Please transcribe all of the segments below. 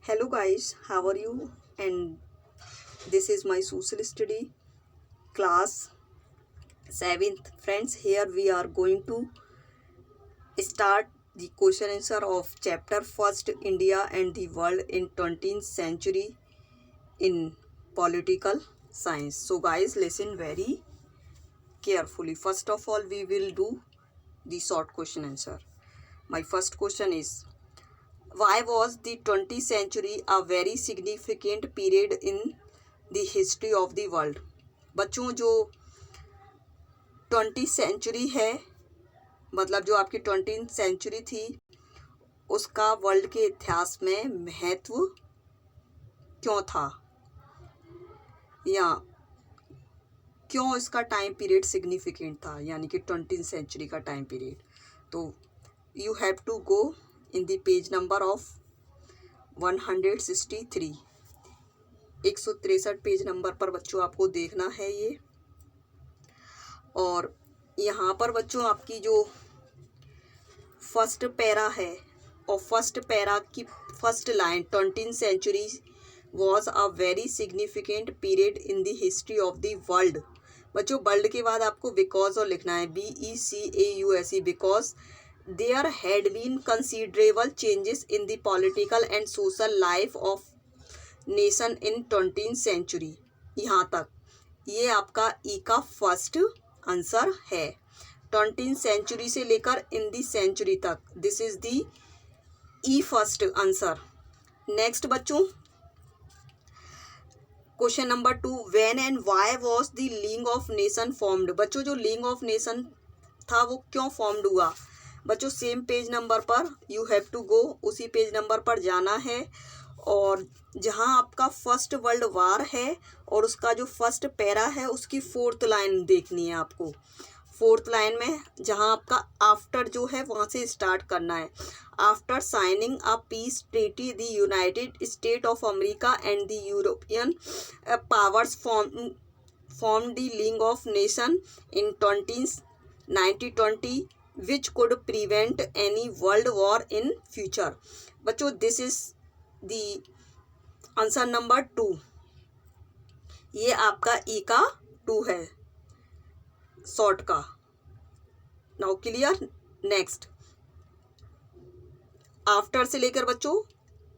Hello guys, how are you? And this is my social study class 7th. Friends, here we are going to start the question answer of chapter first, India and the world in 20th century in political science. So guys, listen very carefully. First of all, we will do the short question answer. My first question is, why was the 20th century a very significant period in the history of the world? बच्चों, जो 20th century है, मतलब जो आपकी 20th century थी, उसका world के इतिहास में महत्व क्यों था, या क्यों इसका टाइम पीरियड सिग्निफिकेंट था, यानी कि 20th सेंचुरी का टाइम पीरियड. तो you have to go in the page number of 163. 163 page number पर बच्चों आपको देखना है ये. और यहाँ पर बच्चों आपकी जो फर्स्ट पैरा है, और फर्स्ट पैरा की first line, 20th century was a very significant period in the history of the world. बच्चों, वर्ल्ड के बाद आपको बिकॉज और लिखना है, BECAUSE, because there had been considerable changes in the political and social life of nation in 20th century. यहाँ तक ये आपका ई का फर्स्ट आंसर है. 20th सेंचुरी से लेकर इन दी सेंचुरी तक, this is the E first answer. Next बच्चों, question number 2, when and why was the league of nation formed. बच्चों, जो लीग ऑफ नेशन था वो क्यों फॉर्म्ड हुआ? बच्चों, सेम पेज नंबर पर यू हैव टू गो, उसी पेज नंबर पर जाना है, और जहां आपका फर्स्ट वर्ल्ड वार है और उसका जो फर्स्ट पैरा है उसकी 4th लाइन देखनी है आपको. 4th लाइन में जहां आपका आफ्टर जो है वहां से स्टार्ट करना है. After signing a peace treaty the United State of America and the European powers form the league of nation in 1920 which could prevent any world war in future. बच्चों, this is the answer number 2. ये आपका E का 2 है, short का. Now clear. Next, after से लेकर बच्चों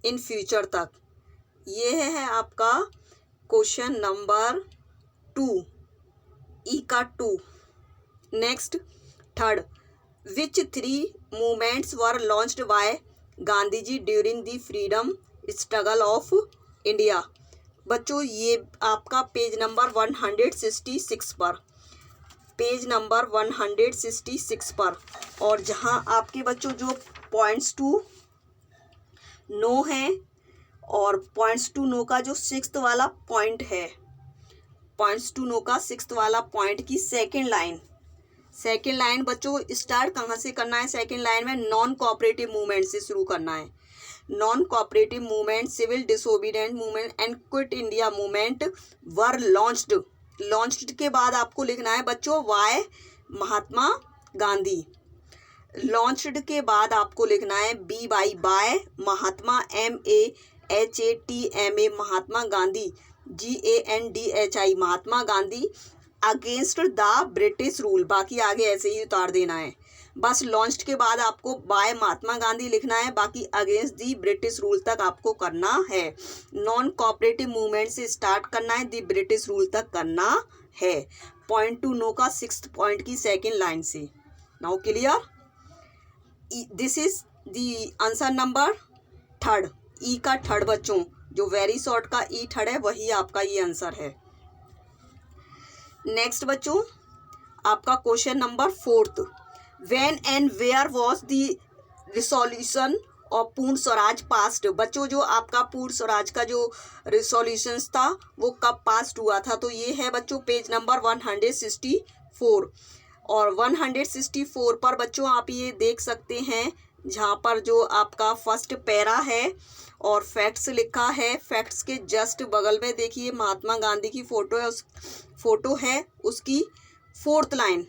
in future तक, ये है आपका क्वेश्चन नंबर 2, ई का 2. Next, third, which 3 movements were launched by Gandhi ji during the freedom struggle of India. बच्चों, ये आपका पेज नंबर 166 पर, पेज नंबर 166 पर, और जहां आपके बच्चों जो पॉइंट्स टू नो है, और पॉइंट्स टू नो का जो 6th वाला पॉइंट है, पॉइंट्स टू नो का 6th वाला पॉइंट की सेकेंड लाइन बच्चों स्टार्ट कहाँ से करना है? सेकेंड लाइन में नॉन कोऑपरेटिव मूवमेंट से शुरू करना है. Non cooperative movement, civil disobedient movement and quit India movement were launched के बाद आपको लिखना है बच्चों वाय महात्मा गांधी. लॉन्च्ड के बाद आपको लिखना है by Mahatma, MAHATMA Mahatma Gandhi, GANDHI Mahatma Gandhi, against the British rule. बाकी आगे ऐसे ही उतार देना है. बस लॉन्च्ड के बाद आपको बाय महात्मा गांधी लिखना है, बाकी अगेंस्ट दी ब्रिटिश रूल तक आपको करना है. नॉन कोऑपरेटिव मूवमेंट से स्टार्ट करना है, दी ब्रिटिश रूल तक करना है. पॉइंट टू नो का 6th पॉइंट की सेकेंड लाइन से. Now clear. This is the answer number 3rd, ई का 3rd. बच्चों, जो वेरी शॉर्ट का ई 3rd है वही आपका ये आंसर है. नेक्स्ट बच्चों, आपका question number 4th, when and where was the resolution of Purna Swaraj passed. बच्चों, जो आपका पूर्ण स्वराज का जो रिसोल्यूशंस था वो कब पास्ड हुआ था? तो ये है बच्चों पेज नंबर 164. और 164 पर बच्चों आप ये देख सकते हैं, जहाँ पर जो आपका फर्स्ट पैरा है और फैक्ट्स लिखा है. फैक्ट्स के जस्ट बगल में देखिए महात्मा गांधी की फोटो है, उसकी 4th लाइन,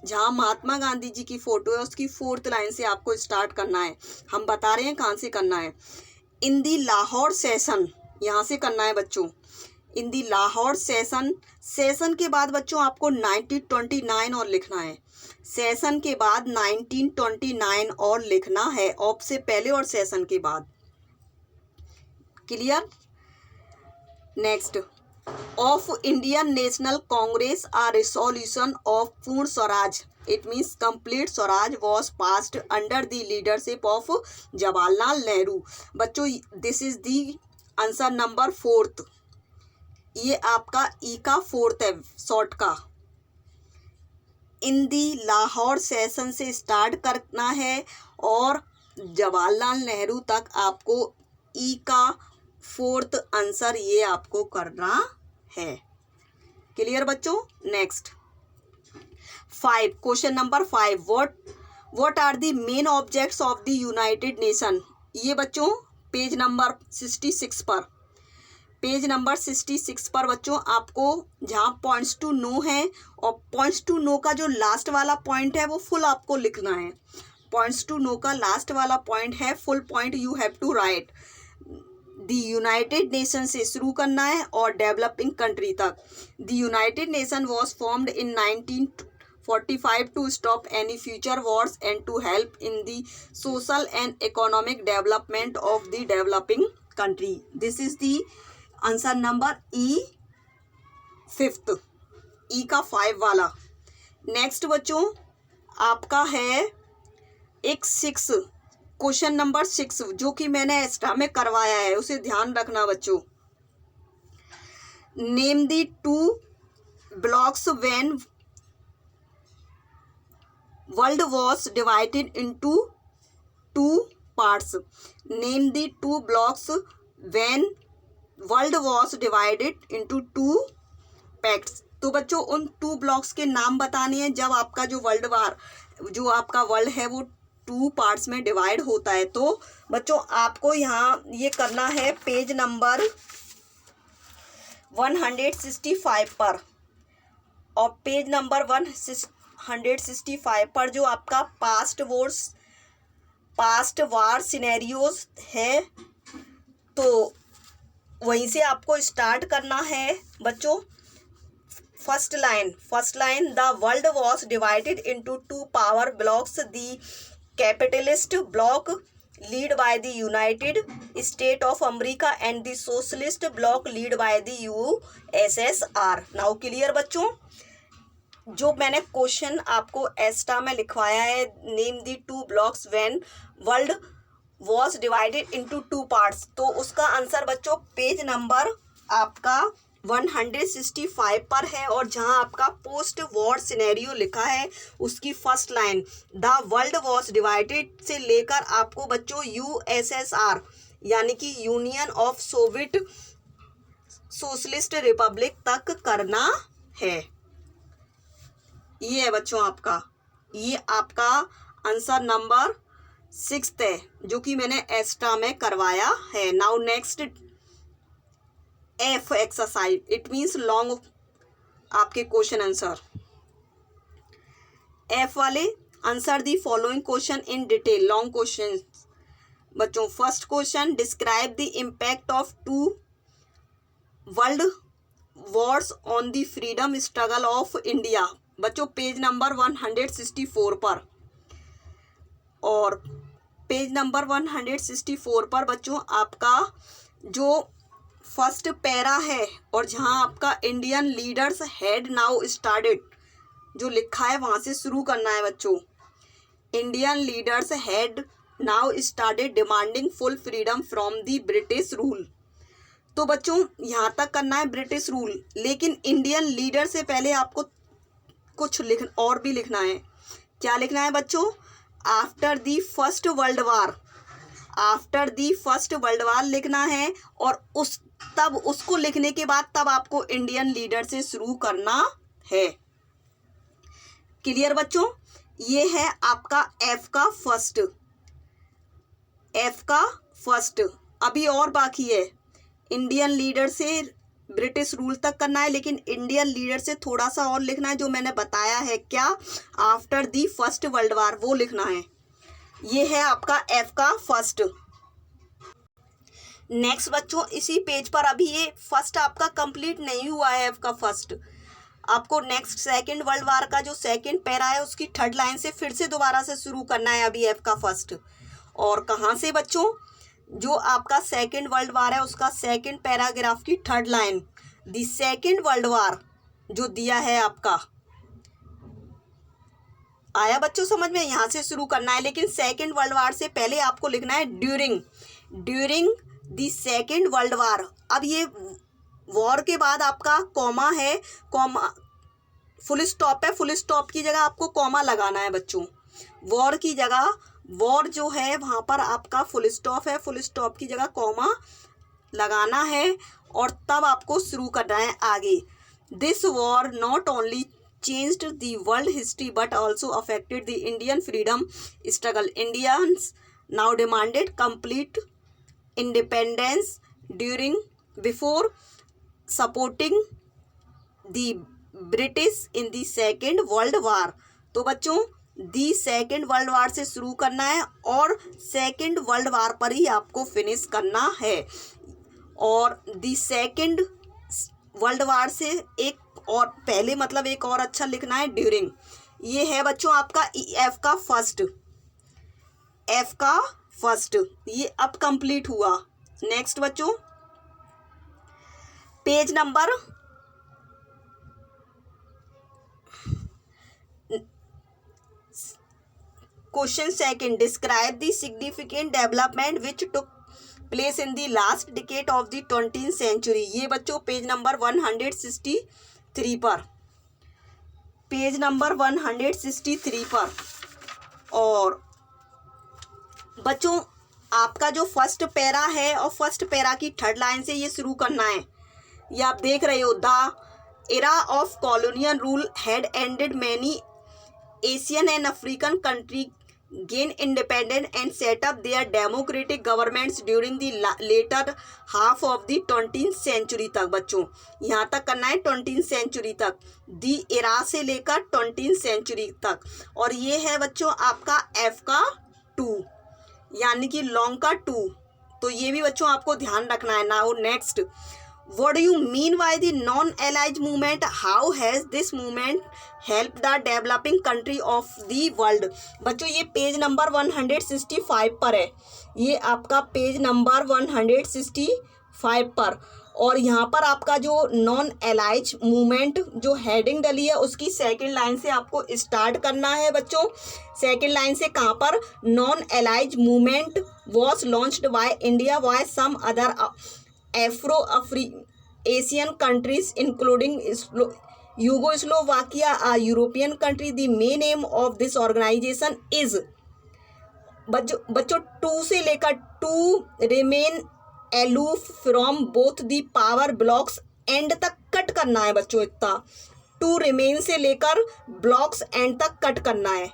जहाँ महात्मा गांधी जी की फोटो है उसकी 4th लाइन से आपको स्टार्ट करना है. हम बता रहे हैं कहाँ से करना है. इन दी लाहौर सेशन, यहाँ से करना है बच्चों, इन दी लाहौर सेशन। सेशन के बाद बच्चों आपको 1929 और लिखना है, सेशन के बाद 1929 और लिखना है, ऑफ से पहले और सेशन के बाद। Clear. Next, of Indian National Congress a resolution of Purna Swaraj, it means complete Swaraj was passed under the leadership of Jawaharlal Nehru. बच्चों this is the answer number 4th, ये आपका ई का 4th है शॉर्ट का। इन दी लाहौर सेशन से start करना है और जवाहरलाल नेहरू तक आपको ई का 4th आंसर ये आपको करना है। क्लियर बच्चों। Next 5, question number 5, what are the main objects of the United Nation. ये बच्चों पेज नंबर 66 पर, पेज नंबर 66 पर बच्चों आपको जहाँ पॉइंट्स टू नो है, और पॉइंट्स टू नो का जो लास्ट वाला पॉइंट है वो फुल आपको लिखना है। पॉइंट्स टू नो का लास्ट वाला पॉइंट है, full point you have to write. The United Nation से शुरू करना है और डेवलपिंग कंट्री तक। The United Nation was formed in 1945 to stop any future wars and to help in the social and economic development of the developing country. This is the answer number E 5th, E का 5 वाला। Next बच्चों आपका है एक 6, question number 6 जो कि मैंने extra में करवाया है, उसे ध्यान रखना बच्चों। Name the 2 blocks when world was divided into 2 parts. Name the 2 blocks when world was divided into 2 pacts. तो बच्चों उन 2 ब्लॉक्स के नाम बताने हैं जब आपका जो आपका वर्ल्ड है वो 2 पार्ट्स में डिवाइड होता है। तो बच्चों आपको यहाँ ये करना है पेज नंबर 165 पर, और पेज नंबर 165 पर जो आपका पास्ट वार सिनेरियोज है, तो वहीं से आपको स्टार्ट करना है बच्चों। First line the world was divided into 2 power blocks, the capitalist block lead by the United State of America and the socialist block lead by the USSR। Now clear बच्चों। जो मैंने क्वेश्चन आपको extra में लिखवाया है, name the 2 blocks when world was divided into 2 parts, तो उसका answer बच्चों पेज नंबर आपका 165 पर है, और जहां आपका पोस्ट वॉर सिनेरियो लिखा है उसकी first line the world was divided से लेकर आपको बच्चों USSR यानी कि union of Soviet socialist Republic तक करना है। ये है बच्चों आपका, ये आपका आंसर नंबर 6th है जो कि मैंने एक्स्ट्रा में करवाया है। Now next F exercise, it means long आपके क्वेश्चन आंसर। F वाले answer the following question in detail, long question बच्चों। First question, describe the impact of 2 world wars on the freedom struggle of India. बच्चों page number 164 पर, और page number 164 पर बच्चों आपका जो फर्स्ट पैरा है और जहां आपका Indian leaders had now started जो लिखा है वहां से शुरू करना है बच्चों। Indian leaders had now started demanding full freedom from the British rule. तो बच्चों यहाँ तक करना है ब्रिटिश रूल, लेकिन इंडियन लीडर से पहले आपको कुछ और भी लिखना है। क्या लिखना है बच्चों? After the first world war, after the first world war लिखना है, और तब उसको लिखने के बाद तब आपको इंडियन लीडर से शुरू करना है। क्लियर बच्चों? ये है आपका एफ का फर्स्ट, एफ का फर्स्ट। अभी और बाकी है, इंडियन लीडर से ब्रिटिश रूल तक करना है, लेकिन इंडियन लीडर से थोड़ा सा और लिखना है जो मैंने बताया है। क्या? After the first world war, वो लिखना है। ये है आपका एफ का फर्स्ट। नेक्स्ट बच्चों, इसी पेज पर अभी ये फर्स्ट आपका कंप्लीट नहीं हुआ है, एफ का फर्स्ट। आपको नेक्स्ट सेकंड वर्ल्ड वार का जो सेकंड पैरा है उसकी थर्ड लाइन से फिर से दोबारा से शुरू करना है अभी एफ का फर्स्ट। और कहाँ से बच्चों, जो आपका सेकंड वर्ल्ड वार है उसका सेकंड पैराग्राफ की third line, the second world war जो दिया है आपका, आया बच्चों समझ में, यहाँ से शुरू करना है। लेकिन सेकंड वर्ल्ड वार से पहले आपको लिखना है during the second world war. अब ये वॉर के बाद आपका कॉमा है, कॉमा फुल स्टॉप है, फुल स्टॉप की जगह आपको कॉमा लगाना है बच्चों। वॉर की जगह, वॉर जो है वहाँ पर आपका फुल स्टॉप है, फुल स्टॉप की जगह कॉमा लगाना है और तब आपको शुरू करना है आगे। This war not only changed the world history but also affected the Indian freedom struggle. Indians now demanded complete independence before supporting the British in the Second World War. तो बच्चों दी सेकेंड वर्ल्ड वार से शुरू करना है और second world war पर ही आपको finish करना है। और दी सेकेंड वर्ल्ड वार से एक और पहले मतलब एक और अच्छा लिखना है ड्यूरिंग। ये है बच्चों आपका एफ का फर्स्ट, एफ का फर्स्ट ये अब कंप्लीट हुआ। नेक्स्ट बच्चों, page number question second, describe the significant development which took place in the last decade of the 20th century. ये बच्चों पेज नंबर 163 पर, पेज नंबर 163 पर। और बच्चों आपका जो फर्स्ट पैरा है और फर्स्ट पैरा की थर्ड लाइन से ये शुरू करना है। ये आप देख रहे हो, the era of colonial rule had ended, many Asian and African country gain independence and set up their democratic governments during the later half of the 20th century तक। बच्चों यहाँ तक करना है 20th century तक, दी एरा से लेकर 20th century तक। और ये है बच्चों आपका एफ का 2 यानी कि लॉन्ग का 2। तो ये भी बच्चों आपको ध्यान रखना है। Now next, what do you mean by the non-allied movement? How has this movement helped the developing country of the world? बच्चों ये पेज नंबर 165 पर है, ये आपका पेज नंबर 165 पर। और यहाँ पर आपका जो नॉन एलाइज मूवमेंट जो हेडिंग डली है उसकी सेकंड लाइन से आपको स्टार्ट करना है बच्चों। सेकंड लाइन से कहाँ पर, नॉन एलाइज movement was launched by India by some other Afro-Asian countries including Yugoslavia, a European country. The main aim of this organization is बच्चों 2 से लेकर to remain aloof from both the power blocks and तक cut करना है बच्चों। इतना to remain से लेकर blocks end तक कट करना है,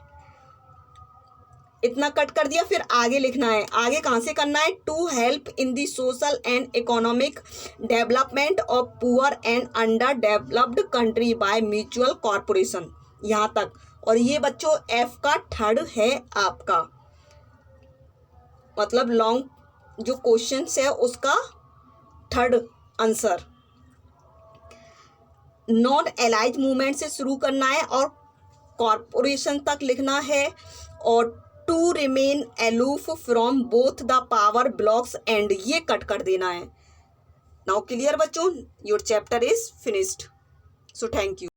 इतना कट कर दिया। फिर आगे लिखना है, आगे कहाँ से करना है, to help in the social and economic development of poor and under developed country by mutual corporation, यहाँ तक। और ये बच्चों एफ का थर्ड है आपका, मतलब लॉन्ग जो क्वेश्चन है उसका थर्ड आंसर। नॉन एलाइज मूवमेंट से शुरू करना है और कॉरपोरेशन तक लिखना है और to remain aloof from both the power blocks and ये कट कर देना है। नाउ क्लियर बच्चों, your chapter is finished. So thank you.